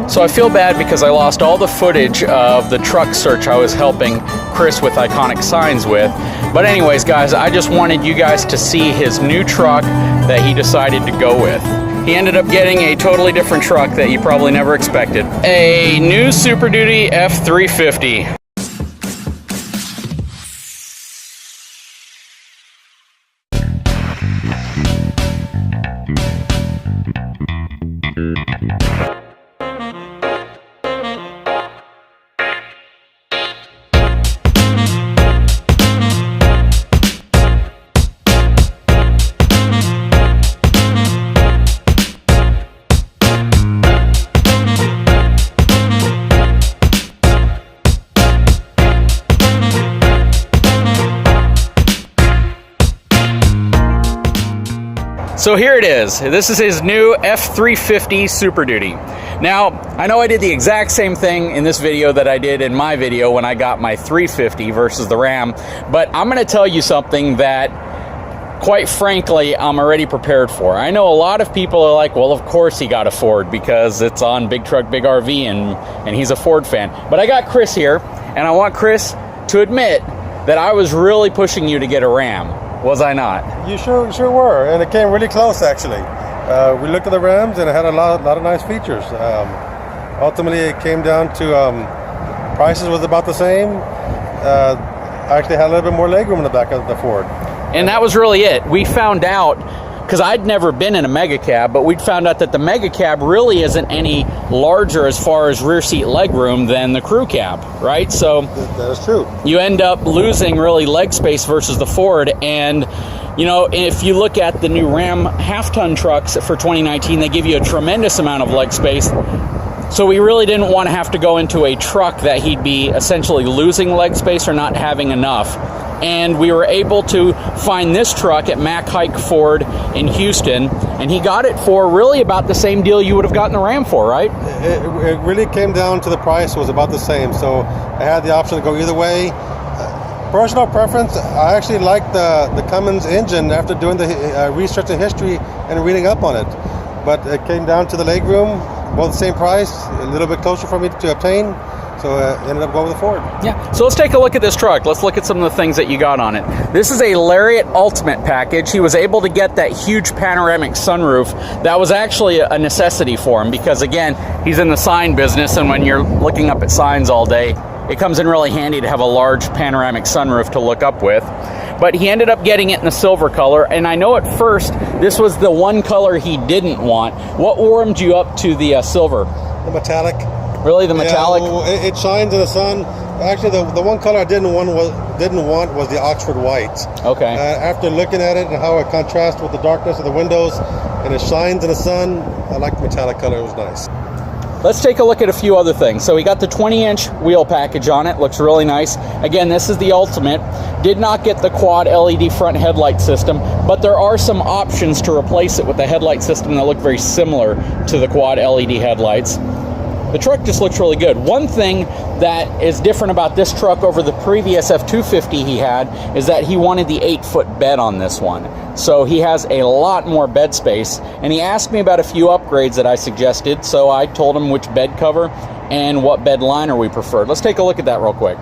So I feel bad because I lost all the footage of the truck search I was helping Chris with Iconic Signs with. But anyways, guys, I just wanted you guys to see his new truck that he decided to go with. He ended up getting a totally different truck that you probably never expected. A new Super Duty F350. So here it is. This is his new F350 Super Duty. Now, I know I did the exact same thing in this video that I did in my video when I got my 350 versus the Ram, but I'm going to tell you something that, quite frankly, I'm already prepared for. I know a lot of people are like, well, of course he got a Ford because it's on Big Truck, Big RV, and he's a Ford fan. But I got Chris here, and I want Chris to admit that I was really pushing you to get a Ram. Was I not? You sure were, and it came really close actually. We looked at the Rams and it had a lot of nice features. Ultimately, it came down to prices was about the same. Actually, had a little bit more legroom in the back of the Ford. And that was really it. We found out, because I'd never been in a mega cab, but we'd found out that the mega cab really isn't any larger as far as rear seat legroom than the crew cab, right? So that is true. You end up losing really leg space versus the Ford. And you know, if you look at the new Ram half-ton trucks for 2019, they give you a tremendous amount of leg space. So we really didn't want to have to go into a truck that he'd be essentially losing leg space or not having enough. And we were able to find this truck at Mack Hike Ford in Houston, and he got it for really about the same deal you would have gotten the Ram for, right? It really came down to the price was about the same, so I had the option to go either way. Personal preference, I actually liked the Cummins engine after doing the research and history and reading up on it. But it came down to the legroom, both the same price, a little bit closer for me to obtain. So I ended up going with the Ford. Yeah, so let's take a look at this truck. Let's look at some of the things that you got on it. This is a Lariat Ultimate package. He was able to get that huge panoramic sunroof. That was actually a necessity for him because, again, he's in the sign business, and when you're looking up at signs all day, it comes in really handy to have a large panoramic sunroof to look up with. But he ended up getting it in the silver color, and I know at first this was the one color he didn't want. What warmed you up to the silver? The metallic. Really, the metallic? Yeah, it shines in the sun. Actually, the one color I didn't want was the Oxford white. Okay. After looking at it and how it contrasts with the darkness of the windows, and it shines in the sun, I like the metallic color. It was nice. Let's take a look at a few other things. So we got the 20-inch wheel package on it. Looks really nice. Again, this is the Ultimate. Did not get the quad LED front headlight system, but there are some options to replace it with a headlight system that look very similar to the quad LED headlights. The truck just looks really good. One thing that is different about this truck over the previous F250 he had is that he wanted the 8-foot bed on this one. So he has a lot more bed space, and he asked me about a few upgrades that I suggested, so I told him which bed cover and what bed liner we preferred. Let's take a look at that real quick.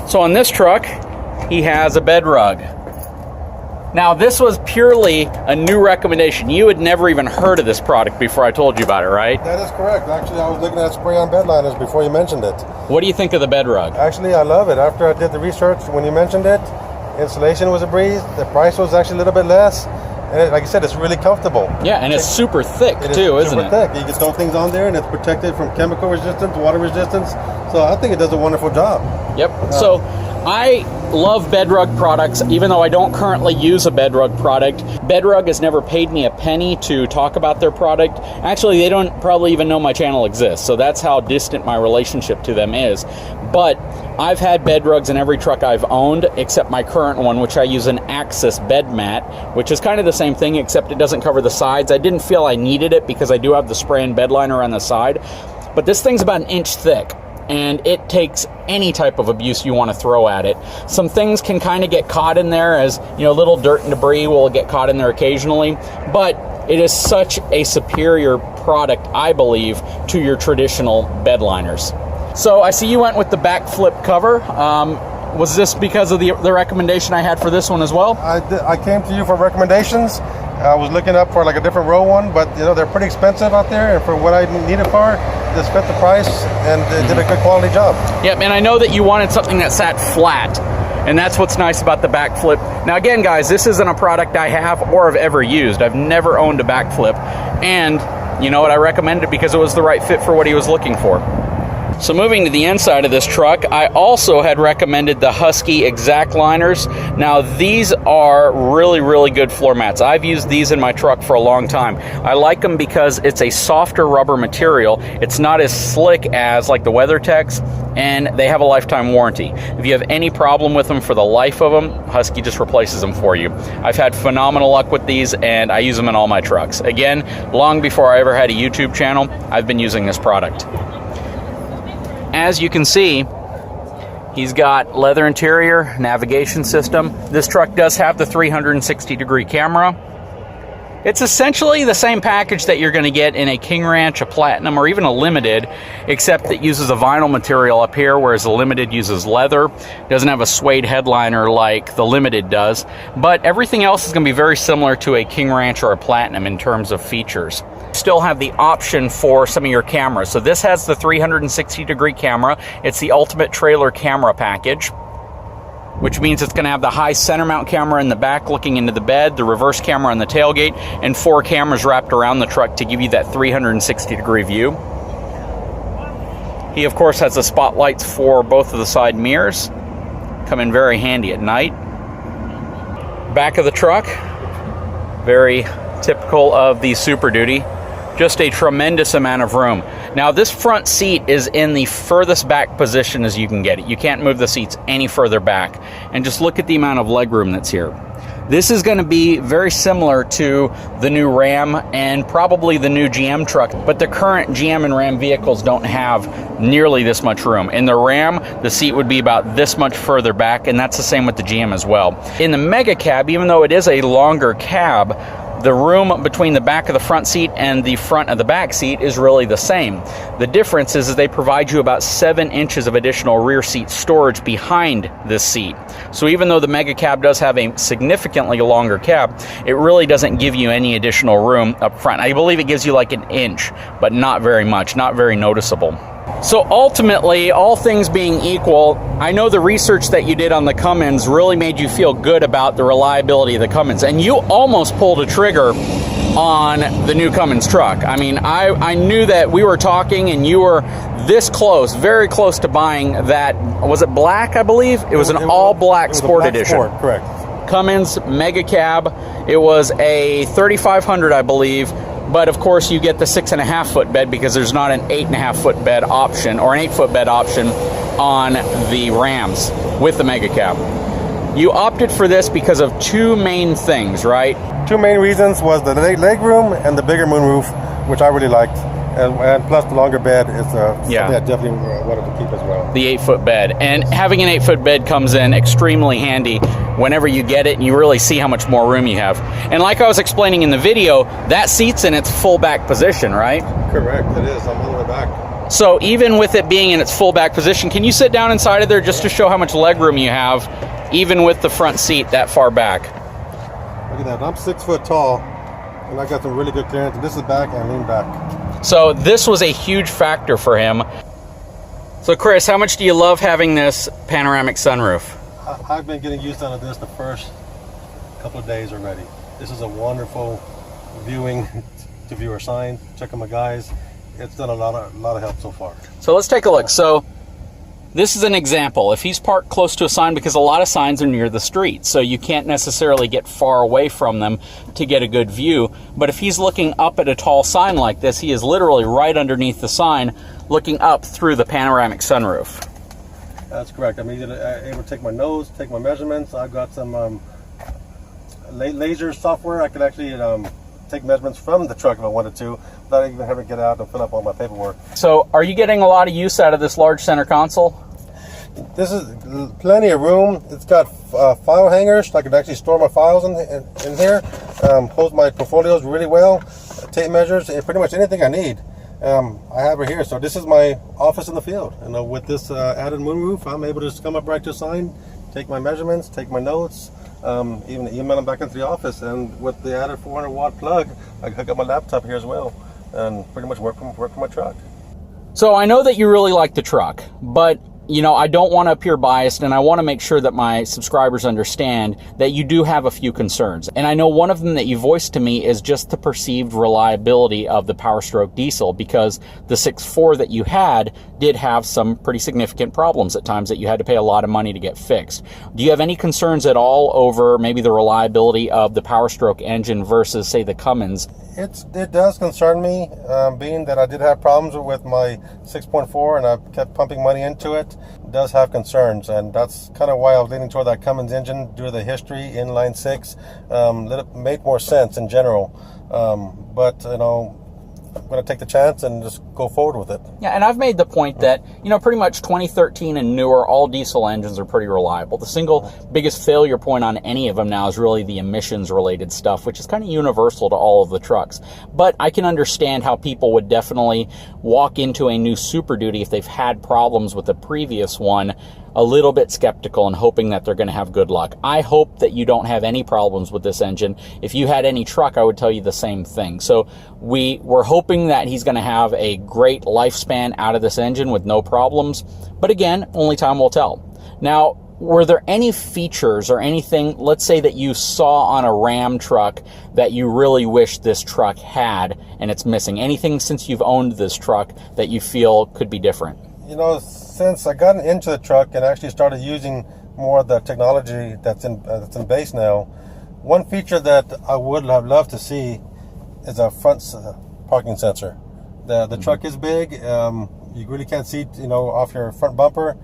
So on this truck, he has a bed rug. Now, this was purely a new recommendation. You had never even heard of this product before I told you about it, right? That is correct. Actually, I was looking at spray-on bed liners before you mentioned it. What do you think of the bed rug? Actually, I love it. After I did the research, when you mentioned it, installation was a breeze. The price was actually a little bit less. And like I said, it's really comfortable. Yeah, and it's super thick too, isn't it? Super thick. You can throw things on there, and it's protected from chemical resistance, water resistance. So I think it does a wonderful job. Yep. So I love Bedrug products, even though I don't currently use a Bedrug product. Bedrug has never paid me a penny to talk about their product. Actually, they don't probably even know my channel exists, so that's how distant my relationship to them is. But I've had bed rugs in every truck I've owned, except my current one, which I use an Axis bed mat, which is kind of the same thing, except it doesn't cover the sides. I didn't feel I needed it because I do have the spray and bed liner on the side. But this thing's about 1 inch thick, and it takes any type of abuse you want to throw at it. Some things can kind of get caught in there, as you know, little dirt and debris will get caught in there occasionally, but It is such a superior product, I believe, to your traditional bed liners. So I see you went with the backflip cover. Was this because of the recommendation I had for this one as well? I came to you for recommendations. I was looking up for like a different row one, but you know, they're pretty expensive out there, and for what I need it for, this fit the price and it did a good quality job. Yep, and I know that you wanted something that sat flat, and that's what's nice about the backflip. Now again, guys, this isn't a product I have or have ever used. I've never owned a backflip, and you know what, I recommend it because it was the right fit for what he was looking for. So moving to the inside of this truck, I also had recommended the Husky Exact Liners. Now these are really, really good floor mats. I've used these in my truck for a long time. I like them because it's a softer rubber material. It's not as slick as like the WeatherTechs, and they have a lifetime warranty. If you have any problem with them for the life of them, Husky just replaces them for you. I've had phenomenal luck with these, and I use them in all my trucks. Again, long before I ever had a YouTube channel, I've been using this product. As you can see, he's got leather interior, navigation system. This truck does have the 360-degree camera. It's essentially the same package that you're going to get in a King Ranch, a Platinum, or even a Limited, except it uses a vinyl material up here, whereas the Limited uses leather. It doesn't have a suede headliner like the Limited does, but everything else is going to be very similar to a King Ranch or a Platinum in terms of features. Still have the option for some of your cameras. So this has the 360-degree camera. It's the ultimate trailer camera package, which means it's going to have the high center mount camera in the back looking into the bed, the reverse camera on the tailgate, and 4 cameras wrapped around the truck to give you that 360-degree view. He, of course, has the spotlights for both of the side mirrors. Come in very handy at night. Back of the truck, very typical of the Super Duty. Just a tremendous amount of room. Now this front seat is in the furthest back position as you can get it. You can't move the seats any further back. And just look at the amount of legroom that's here. This is going to be very similar to the new Ram and probably the new GM truck, but the current GM and Ram vehicles don't have nearly this much room. In the Ram, the seat would be about this much further back, and that's the same with the GM as well. In the Mega Cab, even though it is a longer cab, the room between the back of the front seat and the front of the back seat is really the same. The difference is they provide you about 7 inches of additional rear seat storage behind this seat. So even though the Mega Cab does have a significantly longer cab, it really doesn't give you any additional room up front. I believe it gives you like an inch, but not very much, not very noticeable. So ultimately, all things being equal, I know the research that you did on the Cummins really made you feel good about the reliability of the Cummins, and you almost pulled a trigger on the new Cummins truck. I mean, I knew that we were talking and you were this close, very close to buying that. Was it black, I believe? It was an all-black Sport Edition. Sport, correct. Cummins Mega Cab. It was a 3500, I believe. But of course you get the 6.5 foot bed because there's not an 8.5 foot bed option or an 8 foot bed option on the Rams with the Mega Cab. You opted for this because of 2 main things, right? 2 main reasons was the leg room and the bigger moonroof, which I really liked. And plus the longer bed is something I definitely wanted to keep as well. The 8 foot bed. And having an 8 foot bed comes in extremely handy whenever you get it and you really see how much more room you have. And like I was explaining in the video, that seat's in its full back position, right? Correct, it is. I'm all the way back. So even with it being in its full back position, can you sit down inside of there just to show how much leg room you have, even with the front seat that far back? Look at that. I'm 6 foot tall and I got some really good clearance. This is back and lean back. So this was a huge factor for him. So Chris, how much do you love having this panoramic sunroof? I've been getting used out of this the first couple of days already. This is a wonderful viewing to view our sign, check on my guys. It's done a lot of help so far. So let's take a look. So this is an example. If he's parked close to a sign, because a lot of signs are near the street, so you can't necessarily get far away from them to get a good view. But if he's looking up at a tall sign like this, he is literally right underneath the sign, looking up through the panoramic sunroof. That's correct. I'm able to take my nose, take my measurements. I've got some laser software. I could actually take measurements from the truck if I wanted to, without even having to get out and fill up all my paperwork. So are you getting a lot of use out of this large center console? This is plenty of room. It's got file hangers. I could actually store my files in here. Holds my portfolios really well. Tape measures, and pretty much anything I need. I have it here. So this is my office in the field. And with this added moonroof, I'm able to just come up right to a sign, take my measurements, take my notes, even email them back into the office. And with the added 400 watt plug, I can hook up my laptop here as well, and pretty much work from my truck. So I know that you really like the truck, but you know, I don't want to appear biased, and I want to make sure that my subscribers understand that you do have a few concerns. And I know one of them that you voiced to me is just the perceived reliability of the Power Stroke diesel, because the 6.4 that you had did have some pretty significant problems at times that you had to pay a lot of money to get fixed. Do you have any concerns at all over maybe the reliability of the Power Stroke engine versus, say, the Cummins? It does concern me, being that I did have problems with my 6.4 and I kept pumping money into it. It does have concerns, and that's kind of why I was leaning toward that Cummins engine due to the history, inline 6. It made more sense in general, but you know, I'm going to take the chance and just go forward with it. Yeah, and I've made the point that, you know, pretty much 2013 and newer, all diesel engines are pretty reliable. The single biggest failure point on any of them now is really the emissions-related stuff, which is kind of universal to all of the trucks. But I can understand how people would definitely walk into a new Super Duty if they've had problems with the previous one, a little bit skeptical and hoping that they're going to have good luck. I hope that you don't have any problems with this engine. If you had any truck, I would tell you the same thing. So we're hoping that he's going to have a great lifespan out of this engine with no problems. But again, only time will tell. Now, were there any features or anything, let's say, that you saw on a Ram truck that you really wish this truck had and it's missing? Anything since you've owned this truck that you feel could be different? You know, since I got into the truck and actually started using more of the technology that's in base now, one feature that I would have loved to see is a front parking sensor. The truck is big. You really can't see, you know, off your front bumper.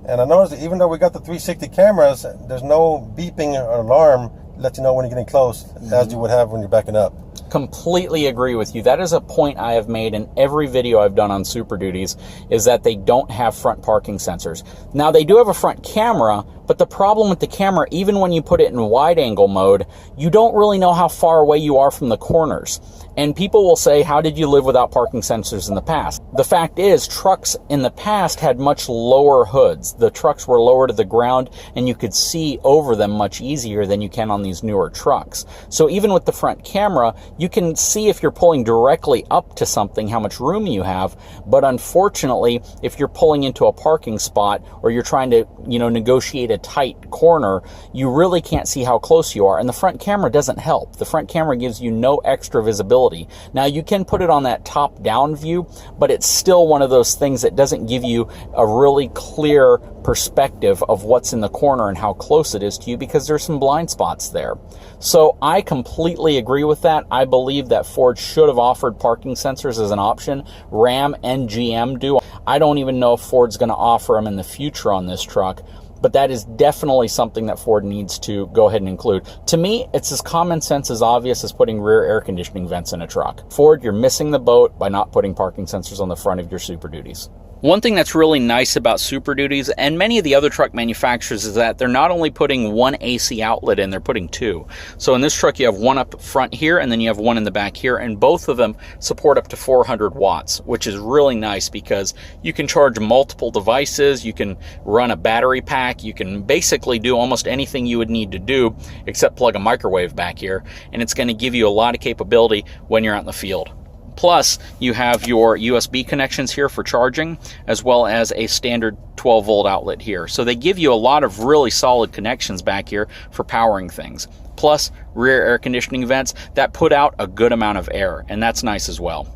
And I noticed that even though we got the 360 cameras, there's no beeping or alarm to let you know when you're getting close, as you would have when you're backing up. Completely agree with you. That is a point I have made in every video I've done on Super Duties, is that they don't have front parking sensors. Now, they do have a front camera, but the problem with the camera, even when you put it in wide angle mode, you don't really know how far away you are from the corners. And people will say, how did you live without parking sensors in the past? The fact is, trucks in the past had much lower hoods. The trucks were lower to the ground, and you could see over them much easier than you can on these newer trucks. So even with the front camera, you can see if you're pulling directly up to something, how much room you have. But unfortunately, if you're pulling into a parking spot or you're trying to, you know, negotiate a tight corner, you really can't see how close you are. And the front camera doesn't help. The front camera gives you no extra visibility. Now, you can put it on that top-down view, but it's still one of those things that doesn't give you a really clear perspective of what's in the corner and how close it is to you, because there's some blind spots there. So I completely agree with that. I believe that Ford should have offered parking sensors as an option. Ram and GM do. I don't even know if Ford's going to offer them in the future on this truck, but that is definitely something that Ford needs to go ahead and include. To me, it's as common sense as obvious as putting rear air conditioning vents in a truck. Ford, you're missing the boat by not putting parking sensors on the front of your Super Duties. One thing that's really nice about Super Duties and many of the other truck manufacturers is that they're not only putting one AC outlet in, they're putting two. So in this truck, you have one up front here, and then you have one in the back here, and both of them support up to 400 watts, which is really nice because you can charge multiple devices, you can run a battery pack, you can basically do almost anything you would need to do except plug a microwave back here, and it's going to give you a lot of capability when you're out in the field. Plus, you have your USB connections here for charging, as well as a standard 12-volt outlet here. So they give you a lot of really solid connections back here for powering things. Plus, rear air conditioning vents that put out a good amount of air, and that's nice as well.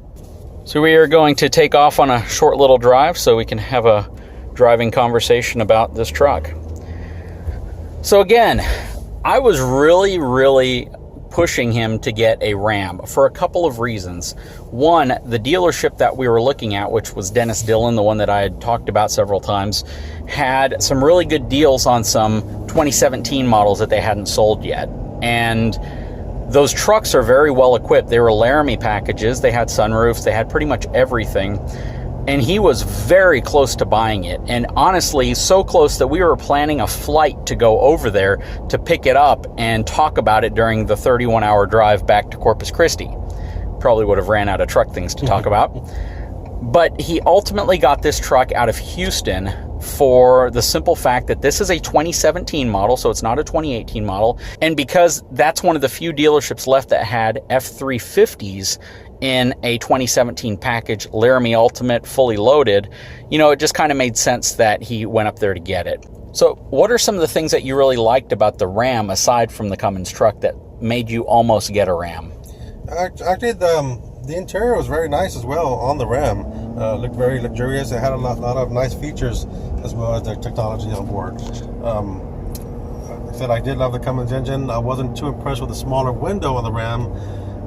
So we are going to take off on a short little drive so we can have a driving conversation about this truck. So again, I was really pushing him to get a Ram for a couple of reasons. One, the dealership that we were looking at, which was Dennis Dillon, the one that I had talked about several times, had some really good deals on some 2017 models that they hadn't sold yet. And those trucks are very well equipped. They were Laramie packages, they had sunroofs, they had pretty much everything. And he was very close to buying it. And honestly, so close that we were planning a flight to go over there to pick it up and talk about it during the 31-hour drive back to Corpus Christi. Probably would have ran out of truck things to talk about. But he ultimately got this truck out of Houston for the simple fact that this is a 2017 model, so it's not a 2018 model. And because that's one of the few dealerships left that had F350s in a 2017 package, Laramie Ultimate, fully loaded, you know, it just kind of made sense that he went up there to get it. So what are some of the things that you really liked about the Ram, aside from the Cummins truck, that made you almost get a Ram? Actually, the interior was very nice as well on the Ram. Looked very luxurious. It had a lot of nice features as well as their technology on board. Like I said, I did love the Cummins engine. I wasn't too impressed with the smaller window on the Ram.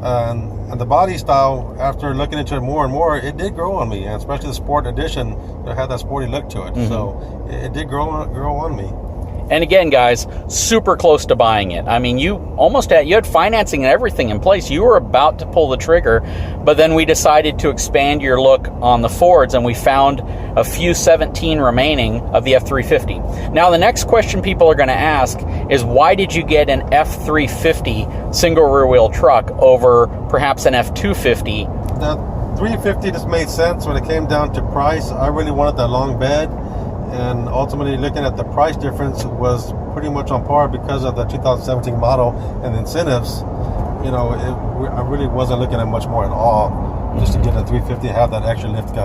And the body style, after looking into it more and more, it did grow on me, and especially the Sport Edition, it had that sporty look to it. So it did grow on me. And again, guys, super close to buying it. I mean, you had financing and everything in place. You were about to pull the trigger, but then we decided to expand your look on the Fords, and we found a few 17 remaining of the F350. Now, the next question people are going to ask is, why did you get an F350 single rear wheel truck over perhaps an F250? The 350 just made sense when it came down to price. I really wanted that long bed. And ultimately, looking at the price difference, was pretty much on par because of the 2017 model and incentives. You know, I really wasn't looking at much more at all, just to get a 350 and have that extra lift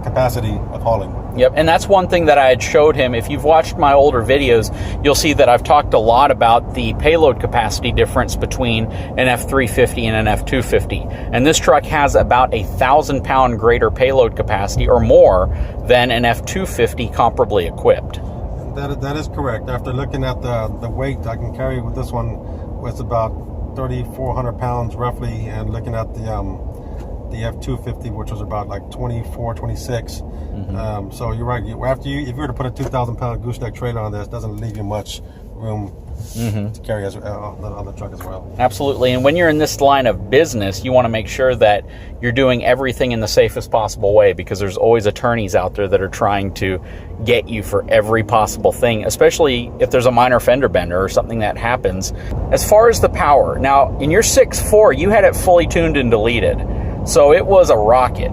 capacity of hauling. Yep, and that's one thing that I had showed him. If you've watched my older videos, you'll see that I've talked a lot about the payload capacity difference between an F350 and an F250. And this truck has about 1,000-pound greater payload capacity or more than an F250 comparably equipped. That is correct. After looking at the weight I can carry with this one, with about 3,400 pounds roughly, and looking at the F250, which was about like 24, 26. So you're right. If you were to put a 2,000-pound gooseneck trailer on this, it doesn't leave you much room to carry on the truck as well. Absolutely. And when you're in this line of business, you want to make sure that you're doing everything in the safest possible way, because there's always attorneys out there that are trying to get you for every possible thing, especially if there's a minor fender bender or something that happens. As far as the power, now in your 6.4, you had it fully tuned and deleted. So it was a rocket.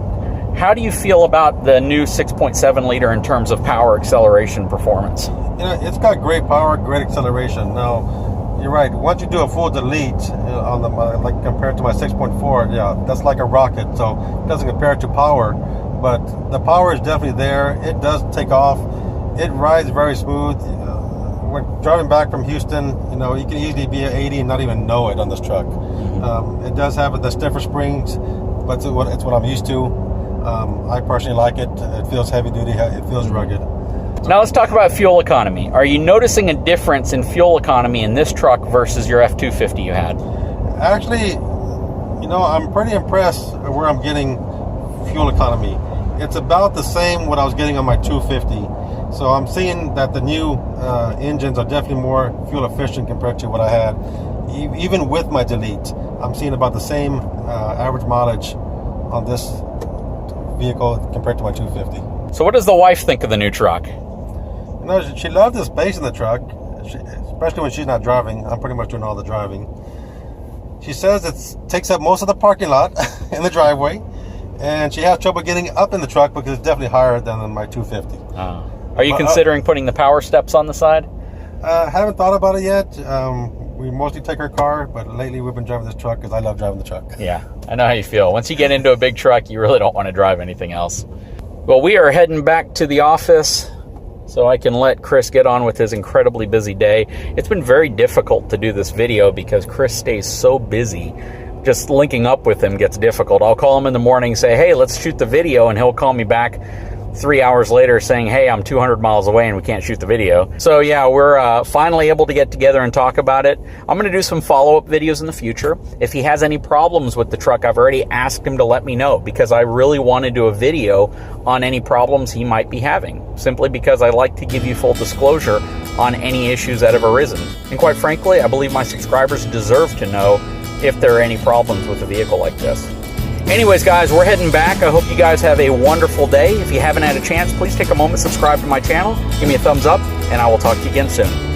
How do you feel about the new 6.7 liter in terms of power, acceleration, performance? You know, it's got great power, great acceleration. Now, you're right. Once you do a full delete on the, like compared to my 6.4, yeah, that's like a rocket. So it doesn't compare to power, but the power is definitely there. It does take off. It rides very smooth. When driving back from Houston, you know, you can easily be at 80 and not even know it on this truck. It does have the stiffer springs, but it's what I'm used to. I personally like it. It feels heavy duty. It feels rugged. Now let's talk about fuel economy. Are you noticing a difference in fuel economy in this truck versus your F250 you had? Actually, you know, I'm pretty impressed where I'm getting fuel economy. It's about the same what I was getting on my 250. So I'm seeing that the new engines are definitely more fuel efficient compared to what I had. Even with my delete, I'm seeing about the same average mileage on this vehicle compared to my 250. So what does the wife think of the new truck? You know, she loved the space in the truck, especially when she's not driving. I'm pretty much doing all the driving. She says it takes up most of the parking lot in the driveway, and she has trouble getting up in the truck because it's definitely higher than my 250. Are you considering putting the power steps on the side? Haven't thought about it yet. We mostly take our car, but lately we've been driving this truck because I love driving the truck. Yeah, I know how you feel. Once you get into a big truck, you really don't want to drive anything else. Well, we are heading back to the office so I can let Chris get on with his incredibly busy day. It's been very difficult to do this video because Chris stays so busy. Just linking up with him gets difficult. I'll call him in the morning and say, hey, let's shoot the video, and he'll call me back 3 hours later saying, hey, I'm 200 miles away and we can't shoot the video. So yeah, we're finally able to get together and talk about it. I'm going to do some follow-up videos in the future. If he has any problems with the truck, I've already asked him to let me know, because I really want to do a video on any problems he might be having, simply because I like to give you full disclosure on any issues that have arisen. And quite frankly, I believe my subscribers deserve to know if there are any problems with a vehicle like this. Anyways, guys, we're heading back. I hope you guys have a wonderful day. If you haven't had a chance, please take a moment, subscribe to my channel, give me a thumbs up, and I will talk to you again soon.